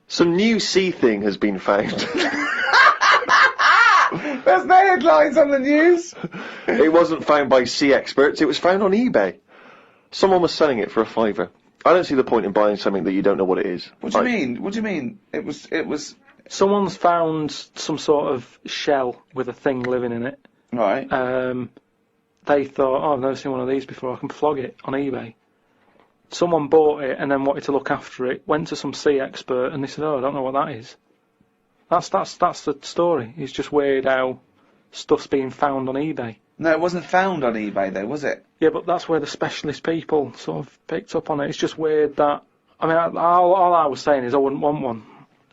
Some new sea thing has been found. There's no headlines on the news. It wasn't found by sea experts, it was found on eBay. Someone was selling it for a £5. I don't see the point in buying something that you don't know what it is. What do you mean? What do you mean? It was... Someone's found some sort of shell with a thing living in it. Right. They thought, oh, I've never seen one of these before, I can flog it on eBay. Someone bought it and then wanted to look after it, went to some sea expert and they said, oh, I don't know what that is. That's the story. It's just weird how stuff's being found on eBay. No, it wasn't found on eBay though, was it? Yeah, but that's where the specialist people sort of picked up on it. It's just weird that, I mean, all I was saying is I wouldn't want one.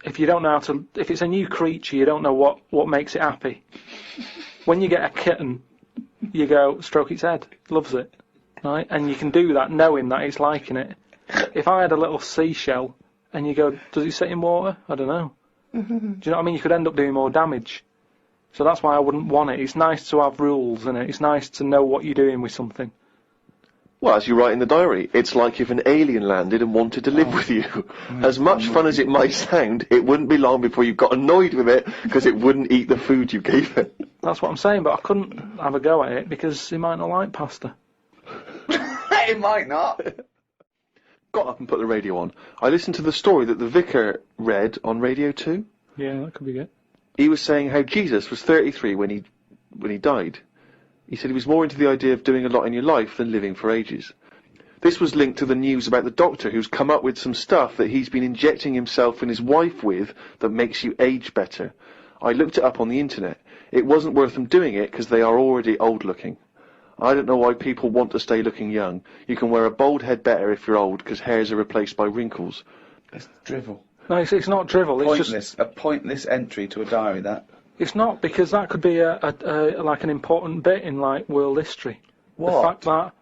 If you don't know how to, if it's a new creature, you don't know what makes it happy. When you get a kitten, you go, stroke its head, loves it, right? And you can do that knowing that it's liking it. If I had a little seashell and you go, does it sit in water? I don't know. Do you know what I mean? You could end up doing more damage. So that's why I wouldn't want it. It's nice to have rules in it. It's nice to know what you're doing with something. Well, as you write in the diary, it's like if an alien landed and wanted to live with you. As much fun as it might sound, it wouldn't be long before you got annoyed with it because it wouldn't eat the food you gave it. That's what I'm saying, but I couldn't have a go at it because he might not like pasta. It might not. Got up and put the radio on. I listened to the story that the vicar read on Radio 2. Yeah, that could be good. He was saying how Jesus was 33 when he died. He said he was more into the idea of doing a lot in your life than living for ages. This was linked to the news about the doctor who's come up with some stuff that he's been injecting himself and his wife with that makes you age better. I looked it up on the internet. It wasn't worth them doing it because they are already old looking. I don't know why people want to stay looking young. You can wear a bald head better if you're old because hairs are replaced by wrinkles. It's drivel. No, it's not drivel. Pointless. It's just a pointless entry to a diary, that. It's not, because that could be like an important bit in like world history. What? The fact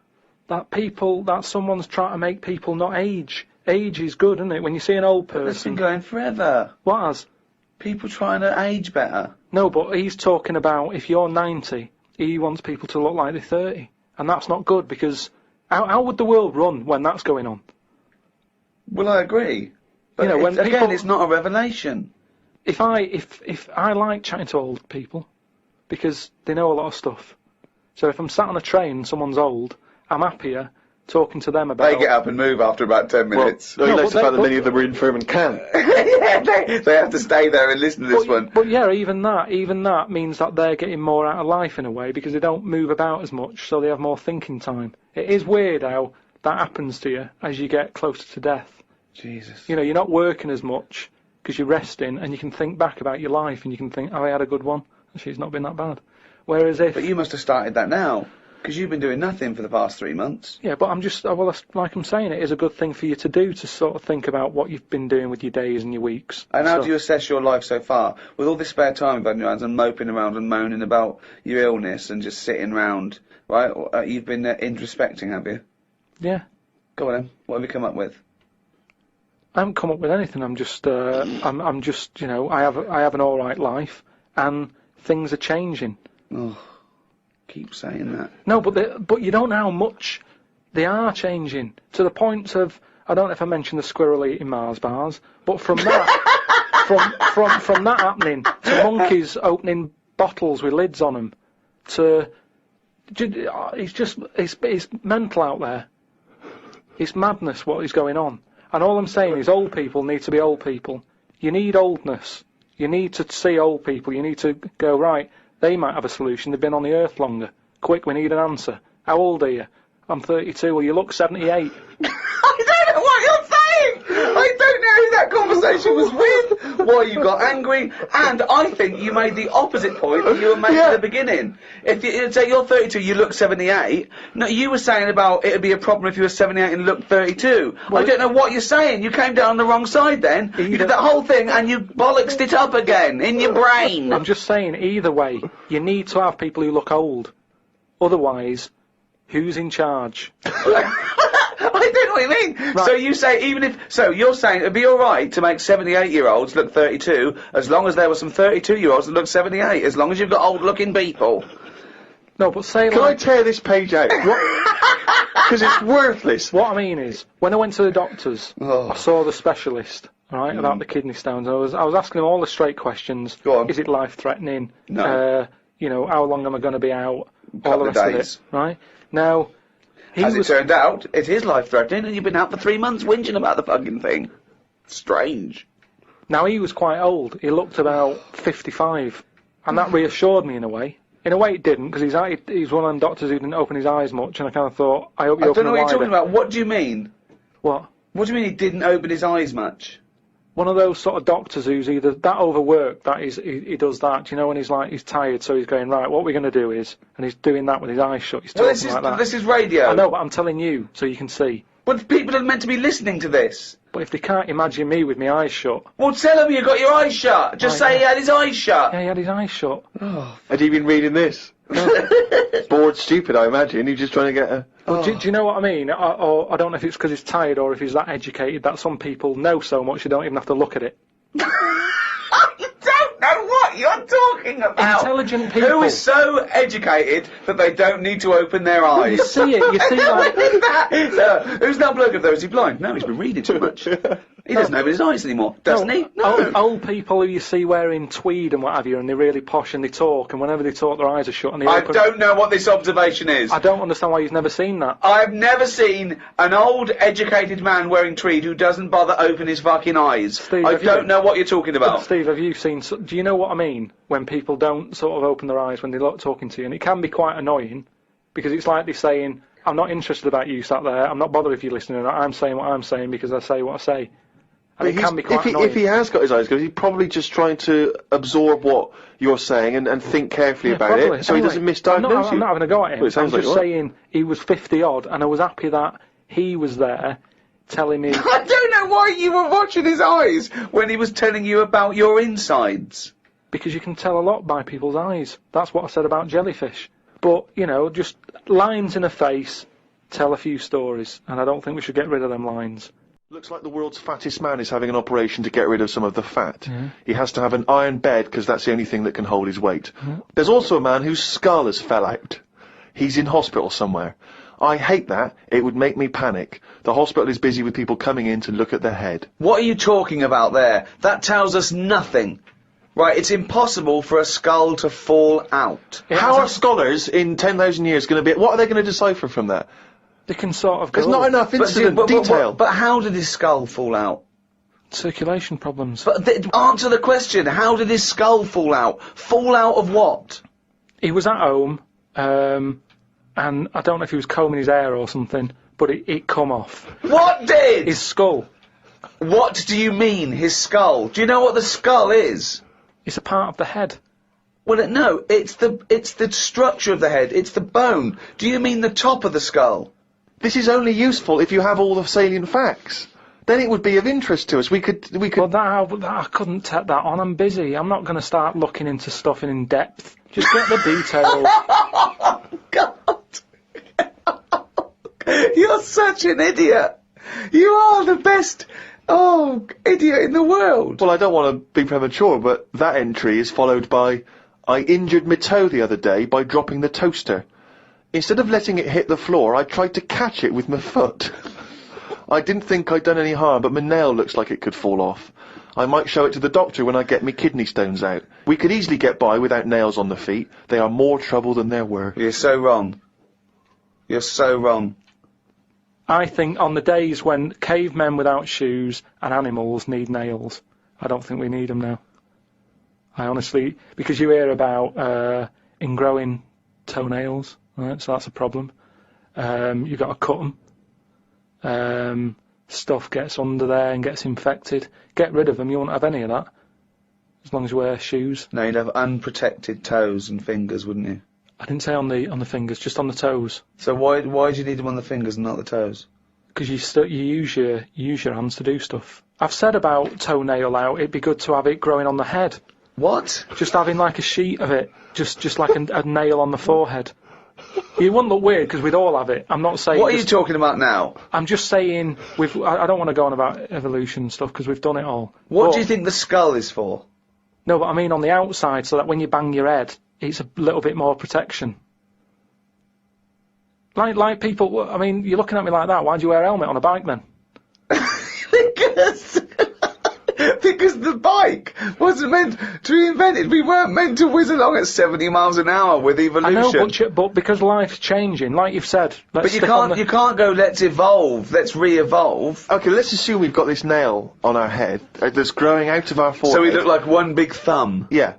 that someone's trying to make people not age. Age is good, isn't it? When you see an old person. That's been going forever. What has? People trying to age better. No, but he's talking about if you're 90, he wants people to look like they're 30, and that's not good because how would the world run when that's going on? Well, I agree. But you know, when again, people, it's not a revelation. If I like chatting to old people because they know a lot of stuff. So if I'm sat on a train and someone's old, I'm happier talking to them about... They get up and move after about 10 minutes. Well, no, the fact that many of them are infirm and can't. Yeah, they have to stay there and listen to this one. But yeah, even that means that they're getting more out of life in a way because they don't move about as much, so they have more thinking time. It is weird how that happens to you as you get closer to death. Jesus. You know, you're not working as much because you're resting and you can think back about your life and you can think, oh, I had a good one. Actually, it's not been that bad. Whereas if... But you must have started that now. Because you've been doing nothing for the past 3 months. Yeah, but I'm just, well, like I'm saying, it is a good thing for you to do, to sort of think about what you've been doing with your days and your weeks. And how do you assess your life so far? With all this spare time you've had in your hands and moping around and moaning about your illness and just sitting round, right? You've been introspecting, have you? Yeah. Go on then. What have you come up with? I haven't come up with anything. I'm just, I'm just, you know, I have an all right life, and things are changing. Oh, keep saying that. No, but you don't know how much they are changing to the point of, I don't know if I mentioned the squirrel eating Mars bars, but from that, from that happening to monkeys opening bottles with lids on them, to it's mental out there. It's madness what is going on. And all I'm saying is old people need to be old people. You need oldness. You need to see old people. You need to go, right, they might have a solution. They've been on the earth longer. Quick, we need an answer. How old are you? I'm 32. Well, you look 78. I don't know what you're saying! I don't know who that conversation was with, why you got angry, and I think you made the opposite point that you were making at the beginning. If you say you're 32, you look 78. No, you were saying about it would be a problem if you were 78 and looked 32. Well, I don't know what you're saying. You came down on the wrong side then. You did that whole thing and you bollocksed it up again in your brain. I'm just saying, either way, you need to have people who look old. Otherwise, who's in charge? I don't know what you mean. Right. So you say so you're saying it'd be alright to make 78-year-olds look 32 as long as there were some 32-year-olds that look 78, as long as you've got old-looking people. No, but say Can I tear this page out? Because it's worthless. What I mean is, when I went to the doctors, I saw the specialist, right, about the kidney stones. I was asking him all the straight questions. Go on. Is it life-threatening? No. How long am I going to be out? Couple All the of rest days. of it, right? Now, As it turned out, it is life-threatening, and you've been out for 3 months whinging about the fucking thing. Strange. Now, he was quite old. He looked about 55, and that reassured me in a way. In a way, it didn't, because he's one of them doctors who didn't open his eyes much, and I kind of thought, I hope you open them wider. I don't know what you're talking about. What do you mean? What? What do you mean he didn't open his eyes much? One of those sort of doctors who's either that overworked, that he does that, when he's tired, so he's going, right, what we're going to do is, and he's doing that with his eyes shut, he's talking like that. This is radio. I know, but I'm telling you, so you can see. But people are meant to be listening to this. But if they can't imagine me with my eyes shut... Well, tell him you got your eyes shut. Just say he had his eyes shut. Yeah, he had his eyes shut. Had he been reading this? Bored stupid, I imagine. He's just trying to get a... Well, do you know what I mean? Or I don't know if it's because he's tired or if he's that educated that some people know so much you don't even have to look at it. You don't know what you're talking about. Intelligent people. Who is so educated that they don't need to open their eyes. You see it. You see like... Who's that bloke of those? Is he blind? No, he's been reading too much. He doesn't open his eyes anymore, doesn't he? No. Old people who you see wearing tweed and what have you, and they're really posh and they talk, and whenever they talk their eyes are shut and they I don't know what this observation is. I don't understand why you've never seen that. I've never seen an old, educated man wearing tweed who doesn't bother open his fucking eyes. Steve, I don't know what you're talking about. Steve, have you seen... Do you know what I mean? When people don't sort of open their eyes when they're talking to you, and it can be quite annoying, because it's like they're saying, I'm not interested about you sat there, I'm not bothered if you're listening or not, I'm saying what I'm saying because I say what I say. And it can be quite annoying. If he has got his eyes closed, he's probably just trying to absorb what you're saying and think carefully about it, so he doesn't misdiagnose you. I'm not having a go at him. Well, I'm just saying he was 50 odd, and I was happy that he was there telling me... I don't know why you were watching his eyes when he was telling you about your insides. Because you can tell a lot by people's eyes. That's what I said about jellyfish. But, just lines in a face tell a few stories, and I don't think we should get rid of them lines. Looks like the world's fattest man is having an operation to get rid of some of the fat. He has to have an iron bed because that's the only thing that can hold his weight. There's also a man whose skull has fell out. He's in hospital somewhere. I hate that. It would make me panic. The hospital is busy with people coming in to look at their head. What are you talking about there? That tells us nothing. Right, it's impossible for a skull to fall out. How are scholars in 10,000 years going to be... What are they going to decipher from that? They can sort of go... There's not enough incident detail. But how did his skull fall out? Circulation problems. But answer the question. How did his skull fall out? Fall out of what? He was at home, and I don't know if he was combing his hair or something, but it come off. What did? His skull. What do you mean, his skull? Do you know what the skull is? It's a part of the head. Well, no, it's the structure of the head. It's the bone. Do you mean the top of the skull? This is only useful if you have all the salient facts. Then it would be of interest to us. We could. Well, I couldn't take that on. I'm busy. I'm not going to start looking into stuff in depth. Just get the details. Oh, God. You're such an idiot. You are the best, idiot in the world. Well, I don't want to be premature, but that entry is followed by, I injured my toe the other day by dropping the toaster. Instead of letting it hit the floor, I tried to catch it with my foot. I didn't think I'd done any harm, but my nail looks like it could fall off. I might show it to the doctor when I get me kidney stones out. We could easily get by without nails on the feet. They are more trouble than they're worth. You're so wrong. You're so wrong. I think on the days when cavemen without shoes and animals need nails, I don't think we need them now. I honestly... Because you hear about ingrowing toenails, right? So that's a problem. You've got to cut them. Stuff gets under there and gets infected. Get rid of them, you won't have any of that. As long as you wear shoes. No, you'd have unprotected toes and fingers, wouldn't you? I didn't say on the fingers, just on the toes. So why do you need them on the fingers and not the toes? Because you use your hands to do stuff. I've said about toenail out, it'd be good to have it growing on the head. What? Just having like a sheet of it, just like a nail on the forehead. You wouldn't look weird because we'd all have it. I'm not saying... What are you talking about now? I'm just saying, I don't want to go on about evolution and stuff because we've done it all. What do you think the skull is for? No, but I mean on the outside, so that when you bang your head, it's a little bit more protection. Like people, I mean, you're looking at me like that, why'd you wear a helmet on a bike then? Because... because the bike wasn't meant to be invented. We weren't meant to whiz along at 70 miles an hour with evolution. I know, but because life's changing, like you've said. But you can't go, let's evolve, let's re-evolve. Okay, let's assume we've got this nail on our head that's growing out of our forehead. So we look like one big thumb. Yeah.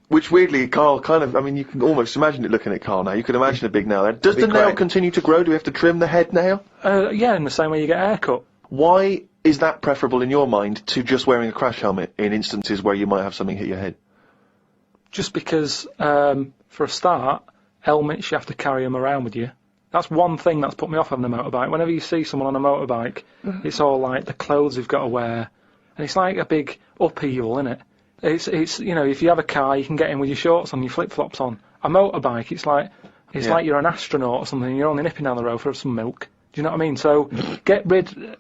Which weirdly, Carl kind of, I mean, you can almost imagine it looking at Carl now. You can imagine a big nail there. Does the nail continue to grow? Do we have to trim the head nail? Yeah, in the same way you get a haircut. Why is that preferable in your mind to just wearing a crash helmet in instances where you might have something hit your head? Just because, for a start, helmets, you have to carry them around with you. That's one thing that's put me off having a motorbike. Whenever you see someone on a motorbike, it's all like the clothes they've got to wear. And it's like a big upheaval, isn't it? It's you know, if you have a car, you can get in with your shorts on, your flip-flops on. A motorbike, it's like you're an astronaut or something, and you're only nipping down the road for some milk. Do you know what I mean? So,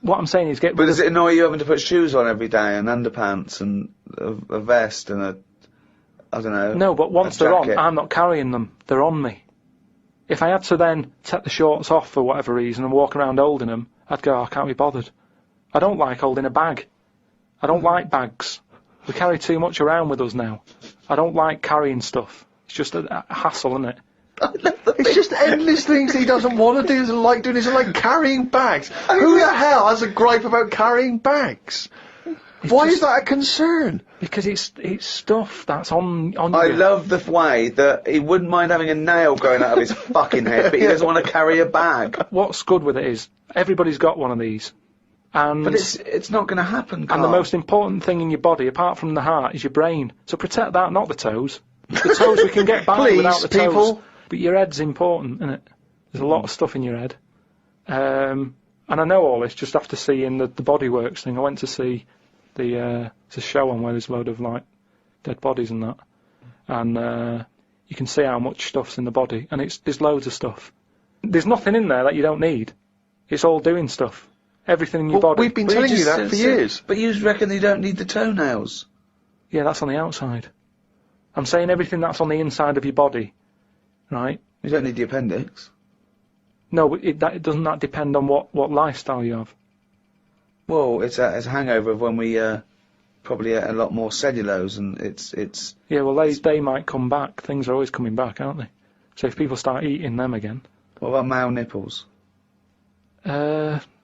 what I'm saying is get rid But does it annoy you having to put shoes on every day, and underpants, and a vest, and I don't know. No, but once they're on, I'm not carrying them. They're on me. If I had to then take the shorts off for whatever reason and walk around holding them, I'd go, I can't be bothered. I don't like holding a bag. I don't like bags. We carry too much around with us now. I don't like carrying stuff. It's just a hassle, isn't it? It's just endless things he doesn't want to do, doesn't like doing, isn't like carrying bags. Who the hell has a gripe about carrying bags? Why is that a concern? Because it's stuff that's on you. I love the way that he wouldn't mind having a nail growing out of his fucking head, but he doesn't want to carry a bag. What's good with it is, everybody's got one of these. But it's not going to happen, Carl. And the most important thing in your body, apart from the heart, is your brain. So protect that, not the toes. The toes we can get by without the toes. People. But your head's important, isn't it? There's a lot of stuff in your head. And I know all this just after seeing the Bodyworks thing. I went to see it's a show on where there's a load of like dead bodies and that. And you can see how much stuff's in the body. And there's loads of stuff. There's nothing in there that you don't need. It's all doing stuff. Everything in your body. We've been telling you that for years. But you reckon you don't need the toenails? Yeah, that's on the outside. I'm saying everything that's on the inside of your body, right? You don't need the appendix. No, but doesn't that depend on what lifestyle you have? Well, it's a hangover of when we probably ate a lot more cellulose, and it's. Yeah, well, they might come back. Things are always coming back, aren't they? So if people start eating them again. What about male nipples?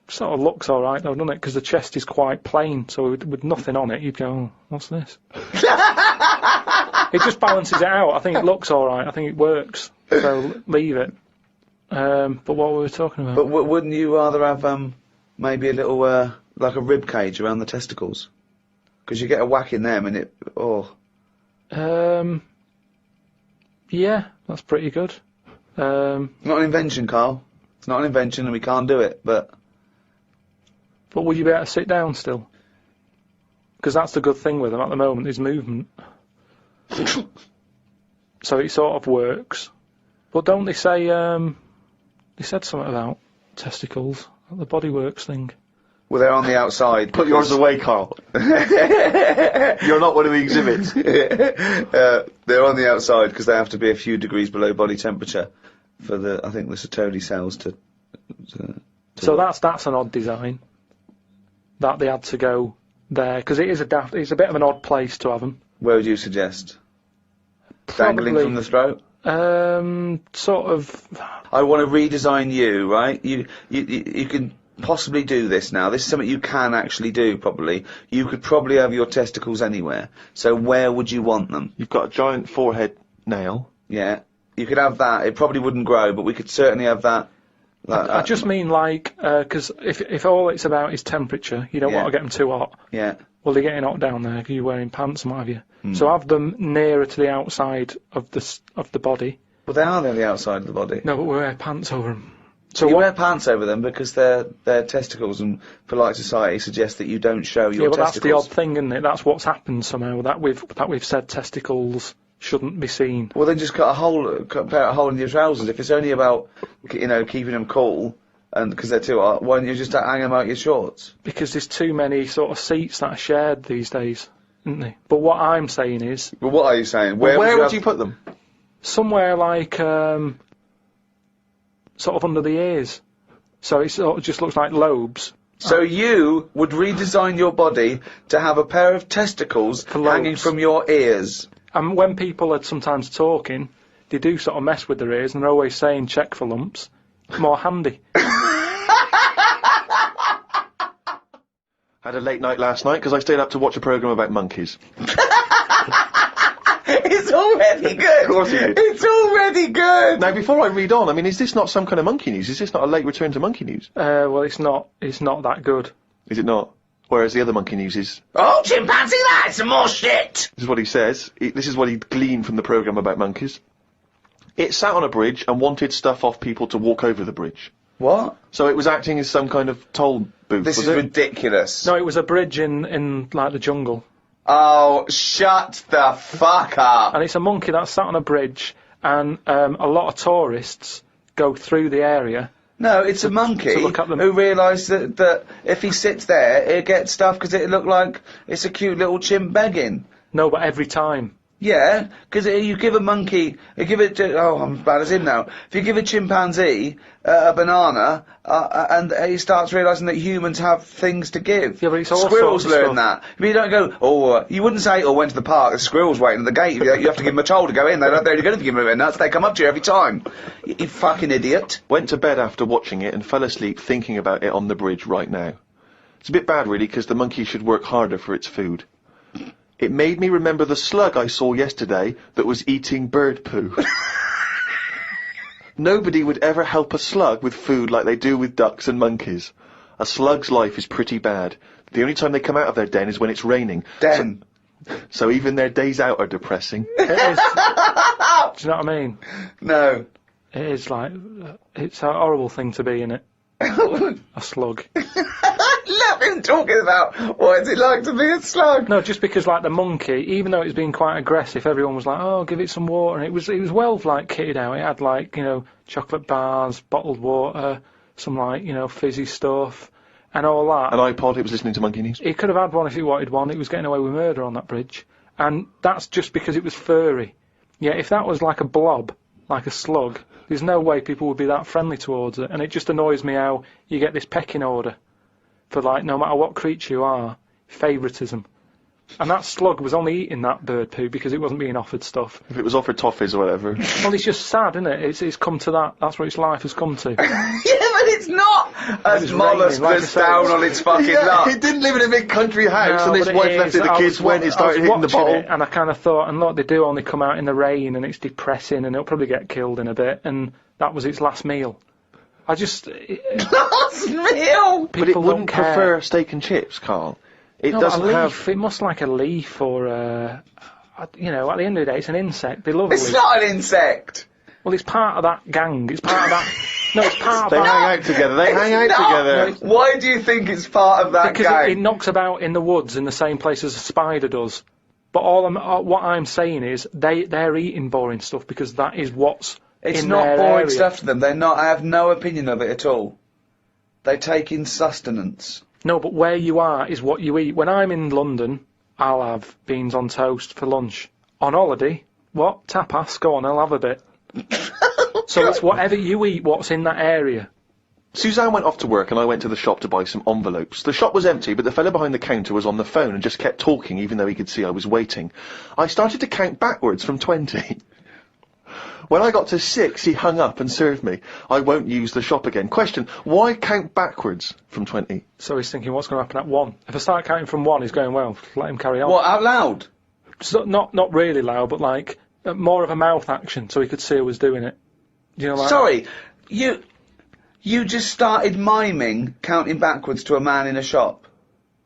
Sort of looks alright though, doesn't it? Because the chest is quite plain, so with nothing on it, you'd go, oh, what's this? It just balances it out. I think it looks alright. I think it works. So leave it. But what were we talking about? But wouldn't you rather have maybe a little like a rib cage around the testicles? Because you get a whack in them and it. Oh. Yeah, that's pretty good. Not an invention, Carl. It's not an invention, and we can't do it. But would you be able to sit down still? Because that's the good thing with them at the moment, is movement. So it sort of works. But don't they say, they said something about testicles, the Bodyworks thing. Well, they're on the outside. Put yours away, Carl. You're not one of the exhibits. They're on the outside because they have to be a few degrees below body temperature for I think the Sertoli cells to So that's an odd design. That they had to go there, because it's a bit of an odd place to have them. Where would you suggest? Dangling from the throat? Sort of. I want to redesign you, right? You can possibly do this now. This is something you can actually do, probably. You could probably have your testicles anywhere. So where would you want them? You've got a giant forehead nail. Yeah. You could have that. It probably wouldn't grow, but we could certainly have that. I just mean because if all it's about is temperature, you don't want to get them too hot. Yeah. Well, they're getting hot down there because you're wearing pants and what have you. So have them nearer to the outside of the body. Well, they are on the outside of the body. No, but we wear pants over them. So you wear pants over them because they're testicles, and polite society suggests that you don't show your testicles. Yeah, but that's the odd thing, isn't it? That's what's happened somehow. That we've said testicles shouldn't be seen. Well, then just cut a hole in your trousers. If it's only about, keeping them cool, and because they're too hot, why don't you just hang them out your shorts? Because there's too many sort of seats that are shared these days, isn't there? But what I'm saying is... Well, what are you saying? Where would you put them? Somewhere like, sort of under the ears. So it sort of just looks like lobes, So you would redesign your body to have a pair of testicles hanging lobes. from your ears. And when people are sometimes talking, they do sort of mess with their ears, and they're always saying check for lumps. More handy. Had a late night last night because I stayed up to watch a programme about monkeys. It's already good. Of course you did. It's already good. Now, before I read on, I mean, is this not some kind of monkey news? Is this not a late return to monkey news? Well, it's not that good. Is it not? Whereas the other monkey news is... Oh, chimpanzee, that's some more shit. This is what he says. This is what he gleaned from the programme about monkeys. It sat on a bridge and wanted stuff off people to walk over the bridge. What? So it was acting as some kind of toll booth, This was is it? ridiculous. No, it was a bridge in like the jungle. Oh, shut the fuck up. And it's a monkey that sat on a bridge, and a lot of tourists go through the area. No, it's a monkey to look at them. who realised that if he sits there, he'll get stuff because it look like it's a cute little chimp begging. No, but every time. Yeah, because you give a monkey, I'm as bad as him now. If you give a chimpanzee a banana, and he starts realising that humans have things to give. Yeah, but it's all Squirrels sorts of learn stuff. that. But you don't go, you wouldn't say, went to the park, the squirrel's waiting at the gate. You have to give them a toll to go in. They're only going to give them nuts. They come up to you every time. You fucking idiot. Went to bed after watching it and fell asleep thinking about it on the bridge right now. It's a bit bad, really, because the monkey should work harder for its food. It made me remember the slug I saw yesterday that was eating bird poo. Nobody would ever help a slug with food like they do with ducks and monkeys. A slug's life is pretty bad. The only time they come out of their den is when it's raining. Den. So even their days out are depressing. It is. Do you know what I mean? No. It is like, it's a horrible thing to be, innit? A slug. Love him talking about what is it like to be a slug. No, just because like the monkey, even though it was being quite aggressive, everyone was like, "Oh, give it some water," and it was well like kitted out. It had like chocolate bars, bottled water, some like fizzy stuff, and all that. An iPod. It was listening to Monkey News. It could have had one if it wanted one. It was getting away with murder on that bridge, and that's just because it was furry. Yeah, if that was like a blob, like a slug, there's no way people would be that friendly towards it, and it just annoys me how you get this pecking order. For like, no matter what creature you are, favouritism. And that slug was only eating that bird poo because it wasn't being offered stuff. If it was offered toffees or whatever. Well, it's just sad, isn't it? It's come to that. That's what its life has come to. Yeah, but it's not as It's mollusk raining, like I goes said. down on its fucking luck. He didn't live in a big country house No, and his but it wife is. left it, the I kids went, it started hitting the watching bottle. it, and I kind of thought, and look, they do only come out in the rain, and it's depressing, and it'll probably get killed in a bit, and that was its last meal. I just... Last meal! But it wouldn't prefer steak and chips, Carl. It No, doesn't but a leaf, have... it must like a leaf or at the end of the day, it's an insect. They love a It's leaf. not an insect. Well, it's part of that gang. It's part of that... No, it's part They of hang that... out together. They hang out Not. together. Why do you think it's part of that Because gang? it knocks about in the woods in the same place as a spider does. But what I'm saying is they're eating boring stuff because that is what's It's in not their boring area. stuff to them. They're not. I have no opinion of it at all. They take in sustenance. No, but where you are is what you eat. When I'm in London, I'll have beans on toast for lunch. On holiday, what? Tapas? Go on, I'll have a bit. So it's whatever you eat, what's in that area. Suzanne went off to work and I went to the shop to buy some envelopes. The shop was empty, but the fellow behind the counter was on the phone and just kept talking even though he could see I was waiting. I started to count backwards from 20. When I got to 6, he hung up and served me. I won't use the shop again. Question, why count backwards from 20? So he's thinking, what's going to happen at 1? If I start counting from 1, he's going, well, let him carry on. What, out loud? So not really loud, but like more of a mouth action, so he could see who was doing it. You know, like Sorry, you just started miming counting backwards to a man in a shop.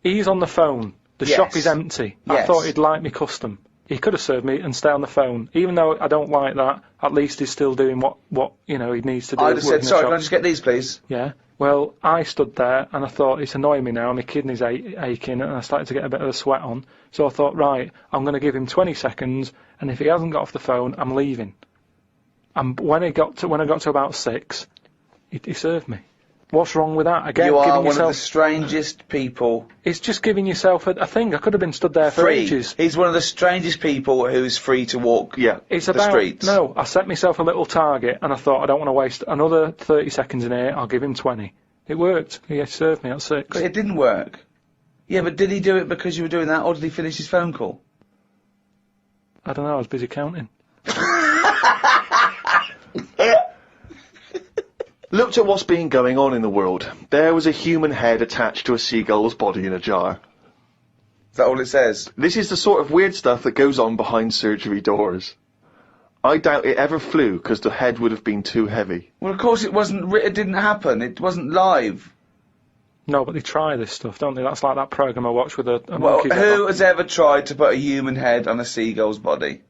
he's on the phone. The Yes. shop is empty. I Yes. thought he'd like me custom. He could have served me and stay on the phone. Even though I don't like that, at least he's still doing what he needs to do. I'd have said, working the sorry, shop. can I just get these, please? Yeah. Well, I stood there and I thought, it's annoying me now, my kidneys aching, and I started to get a bit of a sweat on. So I thought, right, I'm going to give him 20 seconds, and if he hasn't got off the phone, I'm leaving. And when I got to about 6, he served me. What's wrong with that? Again, You are giving one yourself... of the strangest people. It's just giving yourself a thing. I could have been stood there for Free. ages. He's one of the strangest people who's free to walk. Yeah. It's the about streets. No, I set myself a little target, and I thought I don't want to waste another 30 seconds in here. I'll give him 20. It worked. He served me at 6. But it didn't work. Yeah, but did he do it because you were doing that, or did he finish his phone call? I don't know, I was busy counting. Looked at what's been going on in the world. There was a human head attached to a seagull's body in a jar. Is that all it says? This is the sort of weird stuff that goes on behind surgery doors. I doubt it ever flew because the head would have been too heavy. Well, of course it wasn't. It didn't happen. It wasn't live. No, but they try this stuff, don't they? That's like that programme I watched with a Well, monkey. who has ever tried to put a human head on a seagull's body?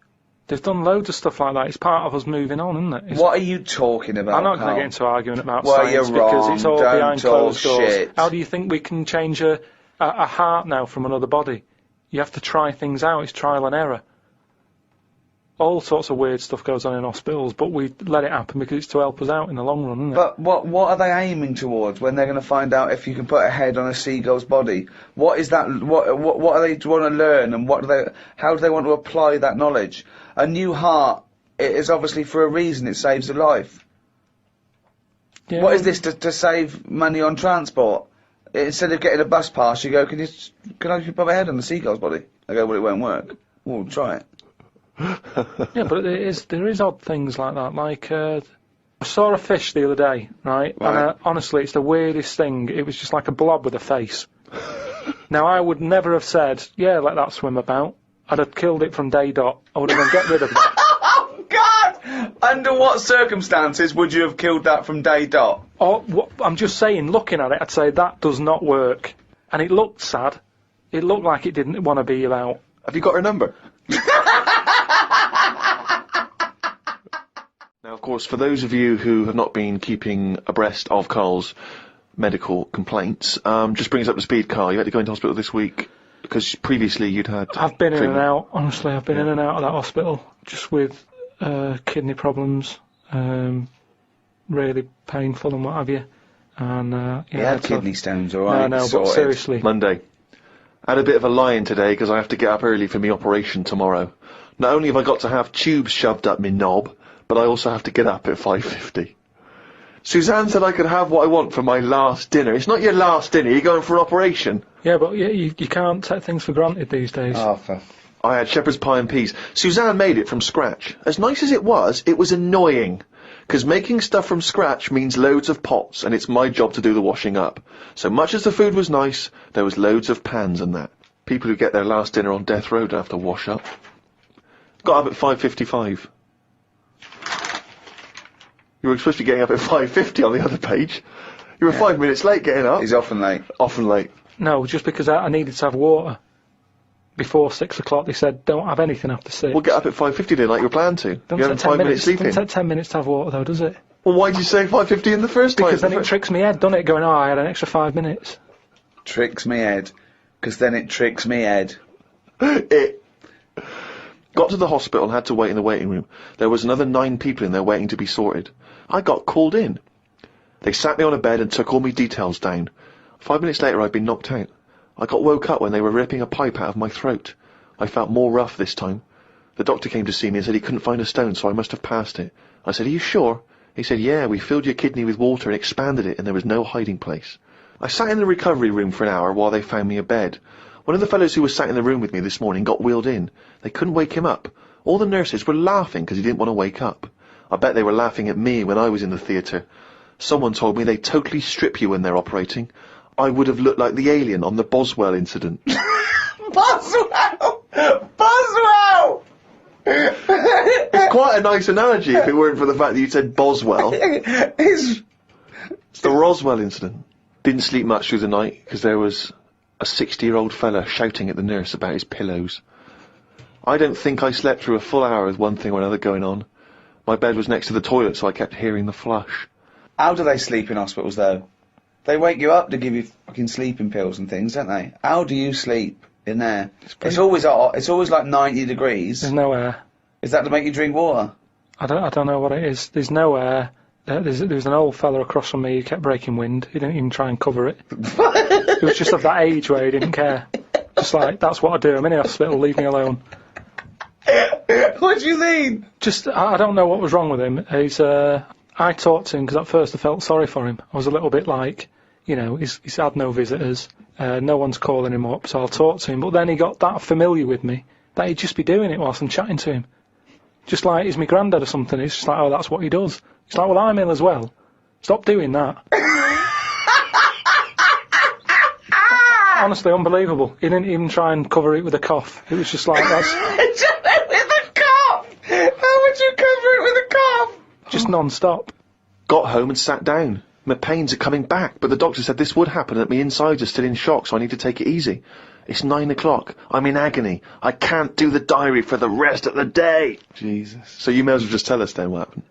They've done loads of stuff like that. It's part of us moving on, isn't it? What are you talking about? I'm not going to Carl? get into arguing about Well, science you're because wrong. it's all Don't behind talk closed doors. shit. How do you think we can change a heart now from another body? You have to try things out. It's trial and error. All sorts of weird stuff goes on in hospitals, but we let it happen because it's to help us out in the long run, isn't it? But what are they aiming towards when they're going to find out if you can put a head on a seagull's body? What is that? What are they want to learn, and how do they want to apply that knowledge? A new heart is obviously for a reason. It saves a life. Yeah. What is this to save money on transport? Instead of getting a bus pass, you go, can I put my head on the seagull's body? I go, well, it won't work. Well, try it. Yeah, but there is odd things like that. Like, I saw a fish the other day, right? Right. And honestly, it's the weirdest thing. It was just like a blob with a face. Now, I would never have said, yeah, let that swim about. I'd have killed it from day dot. I would have gone, get rid of that. Oh, God! Under what circumstances would you have killed that from day dot? I'm just saying, looking at it, I'd say that does not work. And it looked sad. It looked like it didn't want to be about. Have you got her number? Now, of course, for those of you who have not been keeping abreast of Carl's medical complaints, just bring us up to speed, Carl. You had to go into hospital this week because previously you'd had I've been in treatment. and out, honestly. I've been in and out of that hospital just with kidney problems, really painful and what have you. And You had kidney stones, all right? No, but sorted. seriously. Monday. I had a bit of a lie-in today because I have to get up early for my operation tomorrow. Not only have I got to have tubes shoved up my knob, but I also have to get up at 5:50. Suzanne said I could have what I want for my last dinner. It's not your last dinner, you're going for an operation. Yeah, but you can't take things for granted these days. Oh, I had shepherd's pie and peas. Suzanne made it from scratch. As nice as it was annoying. Because making stuff from scratch means loads of pots, and it's my job to do the washing up. So much as the food was nice, there was loads of pans and that. People who get their last dinner on death row don't have to wash up. Got up at 5:55. You were supposed to be getting up at 5:50 on the other page. You were 5 minutes late getting up. He's often late. Often late. No, just because I needed to have water. Before 6 o'clock, they said, don't have anything after 6. We'll get up at 5:50 then, like you were planned to. Don't You're take having 10 5 minutes sleeping. Doesn't take 10 minutes to have water, though, does it? Well, why did you say 5:50 in the first place? Because then it tricks me head, doesn't it? Going, oh, I had an extra 5 minutes. Tricks me head. Because then it tricks me head. It got to the hospital and had to wait in the waiting room. There was another 9 people in there waiting to be sorted. I got called in. They sat me on a bed and took all my details down. 5 minutes later, I'd been knocked out. I got woke up when they were ripping a pipe out of my throat. I felt more rough this time. The doctor came to see me and said he couldn't find a stone, so I must have passed it. I said, are you sure? He said, yeah, we filled your kidney with water and expanded it, and there was no hiding place. I sat in the recovery room for an hour while they found me a bed. One of the fellows who was sat in the room with me this morning got wheeled in. They couldn't wake him up. All the nurses were laughing because he didn't want to wake up. I bet they were laughing at me when I was in the theatre. Someone told me they totally strip you when they're operating. I would have looked like the alien on the Boswell incident. Boswell! Boswell! It's quite a nice analogy if it weren't for the fact that you said Boswell. It's The Roswell incident. Didn't sleep much through the night because there was a 60-year-old fella shouting at the nurse about his pillows. I don't think I slept through a full hour with one thing or another going on. My bed was next to the toilet, so I kept hearing the flush. How do they sleep in hospitals, though? They wake you up to give you fucking sleeping pills and things, don't they? How do you sleep in there? It's always hot. It's always like 90 degrees. There's no air. Is that to make you drink water? I don't know what it is. There's no air. There's an old fella across from me who kept breaking wind. He didn't even try and cover it. He was just of that age where he didn't care. Just like, that's what I do. I'm in the hospital, leave me alone. What do you mean? Just, I don't know what was wrong with him. I talked to him because at first I felt sorry for him. I was a little bit like, you know, he's had no visitors, no one's calling him up, so I'll talk to him. But then he got that familiar with me that he'd just be doing it whilst I'm chatting to him. Just like he's my granddad or something. It's just like, oh, that's what he does. It's like, well, I'm ill as well. Stop doing that. Honestly, unbelievable. He didn't even try and cover it with a cough. It was just like, that's... With a cough! How would you cover it with a cough? just non-stop. Got home and sat down. My pains are coming back, but the doctor said this would happen and that my insides are still in shock, so I need to take it easy. It's 9 o'clock. I'm in agony. I can't do the diary for the rest of the day. Jesus. So you may as well just tell us then what happened.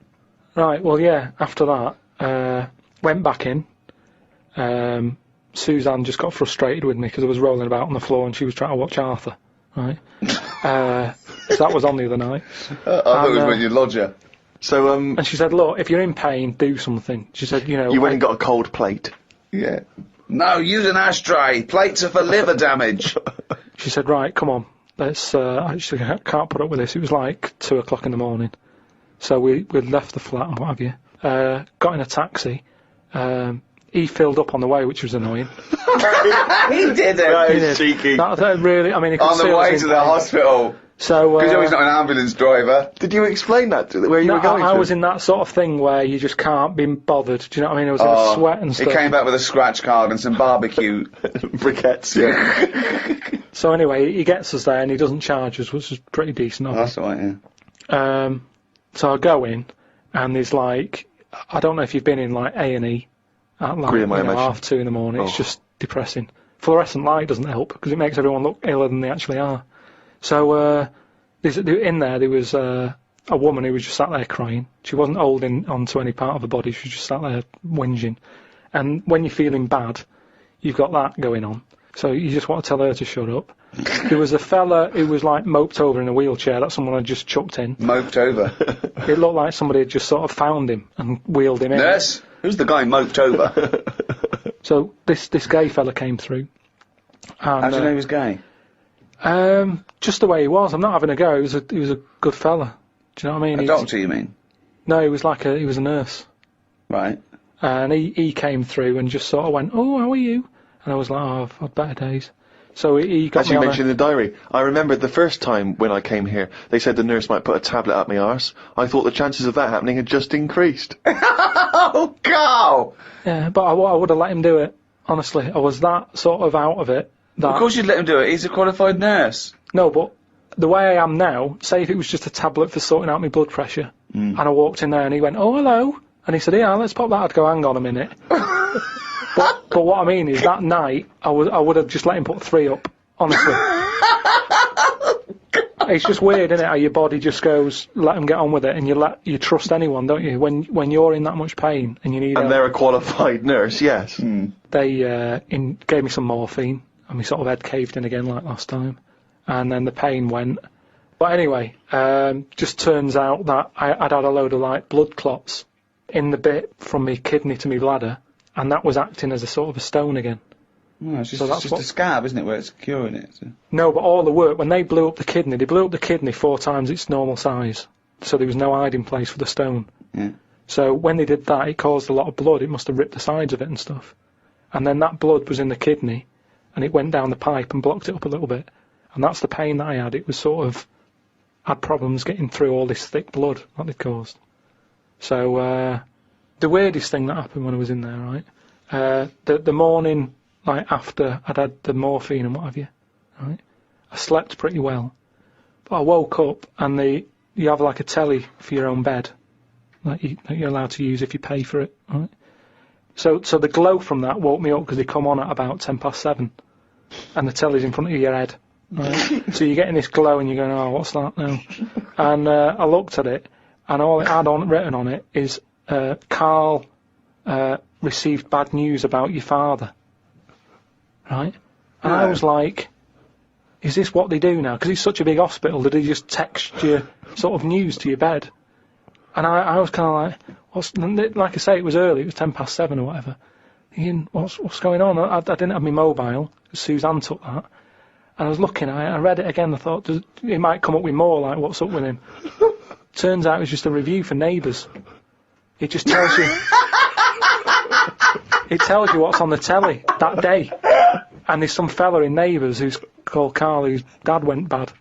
Right, well, yeah, after that, went back in. Suzanne just got frustrated with me because I was rolling about on the floor and she was trying to watch Arthur, right? So that was on the other night. I thought it was when you lodger. So, And she said, look, if you're in pain, do something. She said, you know... You went and got a cold plate. Yeah. No, use an ashtray. Plates are for liver damage. She said, right, come on. Let's, I can't put up with this. It was like 2 o'clock in the morning. So we left the flat and what have you. Got in a taxi. He filled up on the way, which was annoying. He did it. That He is did. cheeky. That really, I mean, he could On see the us way in to the pain. hospital. So, Because he's not an ambulance driver. Did you explain that to where you were going I to? was in that sort of thing where you just can't be bothered. Do you know what I mean? I was in a sweat and He stuff. came back with a scratch card and some barbecue. Briquettes, yeah. So anyway, he gets us there and he doesn't charge us, which is pretty decent of him. That's all right, yeah. So I go in and there's like, I don't know if you've been in like A&E at like Agree with my emotion. 2:30 in the morning. It's Oh. just depressing. Fluorescent light doesn't help because it makes everyone look iller than they actually are. So in there was a woman who was just sat there crying. She wasn't holding onto any part of her body. She was just sat there whinging. And when you're feeling bad, you've got that going on. So you just want to tell her to shut up. There was a fella who was like moped over in a wheelchair that someone had just chucked in. Moped over. It looked like somebody had just sort of found him and wheeled him in. Nurse, who's the guy moped over? So this gay fella came through. And, How do you know he was gay? just the way he was. I'm not having a go. He was a good fella. Do you know what I mean? A doctor, you mean? No, he was a nurse. Right. And he came through and just sort of went, oh, how are you? And I was like, oh, I've had better days. So he got As me you on mentioned in the diary, I remember the first time when I came here, they said the nurse might put a tablet up my arse. I thought the chances of that happening had just increased. Oh, Carl! Yeah, but I would have let him do it. Honestly, I was that sort of out of it. That, Of course you'd let him do it. He's a qualified nurse. No, but the way I am now, say if it was just a tablet for sorting out my blood pressure, and I walked in there and he went, oh, hello. And he said, yeah, let's pop that. I'd go, hang on a minute. But what I mean is that night, I would have just let him put 3 up, honestly. It's just weird, isn't it, how your body just goes, let them get on with it, and you trust anyone, don't you? When you're in that much pain and you need And help. they're a qualified nurse, yes. They gave me some morphine, and my sort of head caved in again like last time. And then the pain went. But anyway, just turns out that I'd had a load of like blood clots in the bit from my kidney to my bladder, and that was acting as a sort of a stone again. No, it's just, So that's it's just a scab, isn't it, where it's curing it? So. No, but all the work, when they blew up the kidney 4 times its normal size. So there was no hiding place for the stone. Yeah. So when they did that, it caused a lot of blood. It must have ripped the sides of it and stuff. And then that blood was in the kidney, and it went down the pipe and blocked it up a little bit. And that's the pain that I had. It was sort of, had problems getting through all this thick blood that they'd caused. So, the weirdest thing that happened when I was in there, right? The morning, like, after I'd had the morphine and what have you, right? I slept pretty well. But I woke up and you have like a telly for your own bed that you're allowed to use if you pay for it, right? So the glow from that woke me up because they come on at about 7:10. And the telly's in front of your head. Right? So you're getting this glow and you're going, oh, what's that now? And I looked at it, and all it had written on it is, Carl received bad news about your father. Right? And I was like, is this what they do now? Because it's such a big hospital, did they just text you sort of news to your bed? And I was kind of like, like I say, it was early, it was 7:10 or whatever. Thinking, what's going on? I didn't have my mobile. Suzanne took that. And I was looking, I read it again, I thought, it might come up with more, like, what's up with him? Turns out it was just a review for Neighbours. It just tells you... It tells you what's on the telly that day. And there's some fella in Neighbours who's called Carl whose dad went bad.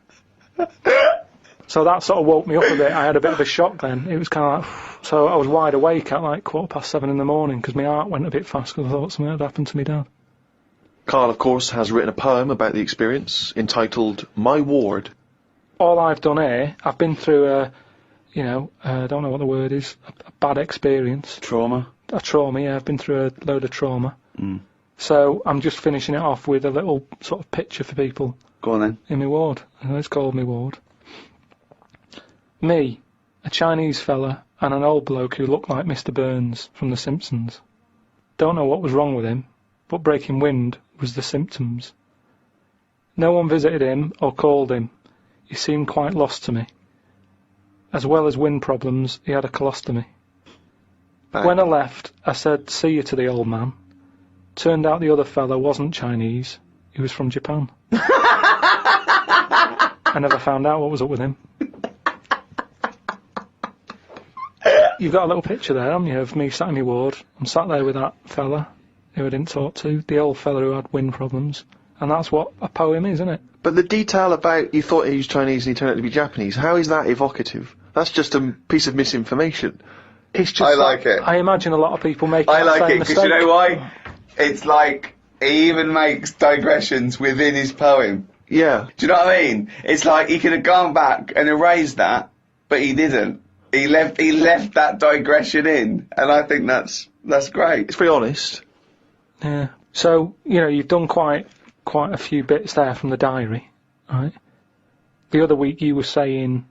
So that sort of woke me up a bit. I had a bit of a shock then. It was kind of like... So I was wide awake at like 7:15 in the morning because my heart went a bit fast because I thought something had happened to my dad. Carl, of course, has written a poem about the experience entitled My Ward. All I've done here, I've been through I don't know what the word is, a bad experience. Trauma. A trauma, yeah. I've been through a load of trauma. So I'm just finishing it off with a little sort of picture for people. Go on then. In my ward. It's called my ward. Me, a Chinese fella, and an old bloke who looked like Mr. Burns from The Simpsons. Don't know what was wrong with him, but breaking wind was the symptoms. No one visited him or called him. He seemed quite lost to me. As well as wind problems, he had a colostomy. When I left, I said, see you to the old man. Turned out the other fella wasn't Chinese. He was from Japan. I never found out what was up with him. You've got a little picture there, haven't you, of me sat in my ward. I'm sat there with that fella who I didn't talk to, the old fella who had wind problems. And that's what a poem is, isn't it? But the detail about you thought he was Chinese and he turned out to be Japanese, how is that evocative? That's just a piece of misinformation. It's just I like it. I imagine a lot of people make I that like same it because mistake. you know why? It's like he even makes digressions within his poem. Yeah. Do you know what I mean? It's like he could have gone back and erased that, but he didn't. He left that digression in, and I think that's great. It's very honest. Yeah. So, you've done quite a few bits there from the diary, right? The other week you were saying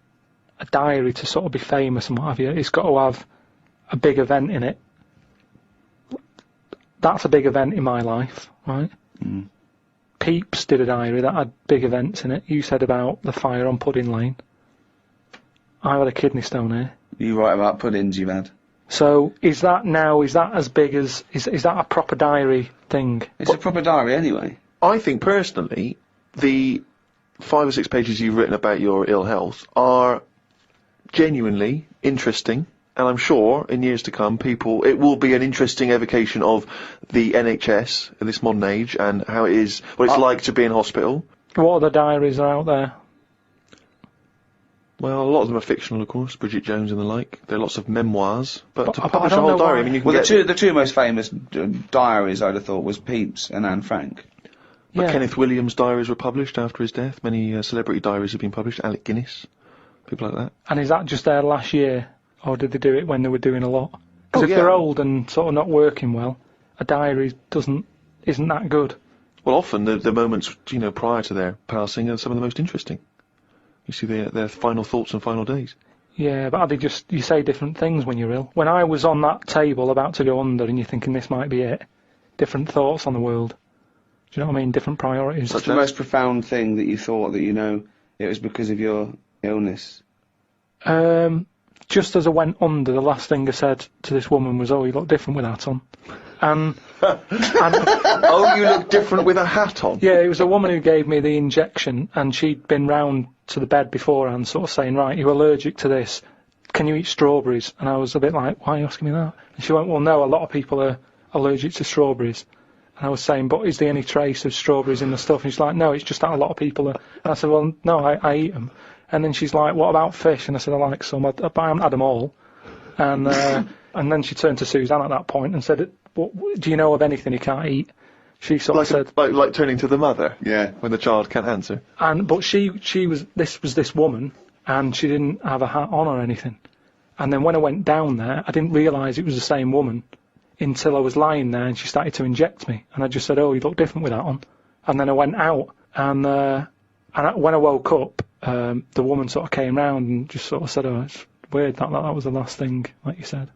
a diary to sort of be famous and what have you, it's got to have a big event in it. That's a big event in my life, right? Peeps did a diary that had big events in it. You said about the fire on Pudding Lane. I had a kidney stone here. You write about puddings you've had. So is that as big as is that a proper diary thing? It's a proper diary anyway. I think personally, the 5 or 6 pages you've written about your ill health are genuinely interesting, and I'm sure in years to come it will be an interesting evocation of the NHS in this modern age and how it is, what it's like to be in hospital. What other diaries are out there? Well, a lot of them are fictional, of course, Bridget Jones and the like. There are lots of memoirs, but to I publish a don't whole know diary, why. you can Well, get... the two most famous diaries I'd have thought was Pepys and Anne Frank. But Yeah. Kenneth Williams' diaries were published after his death. Many celebrity diaries have been published. Alec Guinness, people like that. And is that just their last year, or did they do it when they were doing a lot? Because if yeah. they're old and sort of not working well, a diary isn't that good. Well, often the moments, prior to their passing are some of the most interesting. You see their final thoughts and final days. Yeah, but you say different things when you're ill. When I was on that table about to go under and you're thinking this might be it, different thoughts on the world. Do you know what I mean? Different priorities. What's the most profound thing that you thought that it was because of your illness? Just as I went under, the last thing I said to this woman was, "Oh, you look different with that on." And Oh, you look different with a hat on. yeah, it was a woman who gave me the injection, and she'd been round to the bed beforehand, sort of saying, "Right, you're allergic to this. Can you eat strawberries?" And I was a bit like, "Why are you asking me that?" And she went, "Well, no, a lot of people are allergic to strawberries." And I was saying, "But is there any trace of strawberries in the stuff?" And she's like, "No, it's just that a lot of people are." And I said, "Well, no, I eat them." And then she's like, "What about fish?" And I said, "I like some, but I haven't had them all." And and then she turned to Suzanne at that point and said, "What, do you know of anything you can't eat?" She sort of said, like turning to the mother. Yeah. When the child can't answer. but she was this woman, and she didn't have a hat on or anything. And then when I went down there, I didn't realise it was the same woman until I was lying there and she started to inject me. And I just said, "Oh, you look different with that on." And then I went out, and when I woke up, the woman sort of came round and just sort of said, "Oh, it's weird that was the last thing, like you said."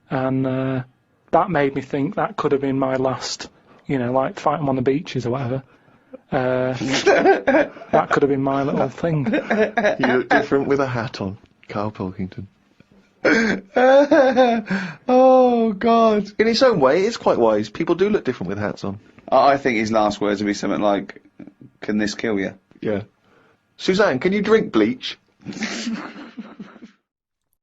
And that made me think that could have been my last, like fighting on the beaches or whatever. That could have been my little thing. You look different with a hat on, Karl Pilkington. Oh, God. In its own way, it's quite wise. People do look different with hats on. I think his last words would be something like, "Can this kill you?" Yeah. Suzanne, can you drink bleach?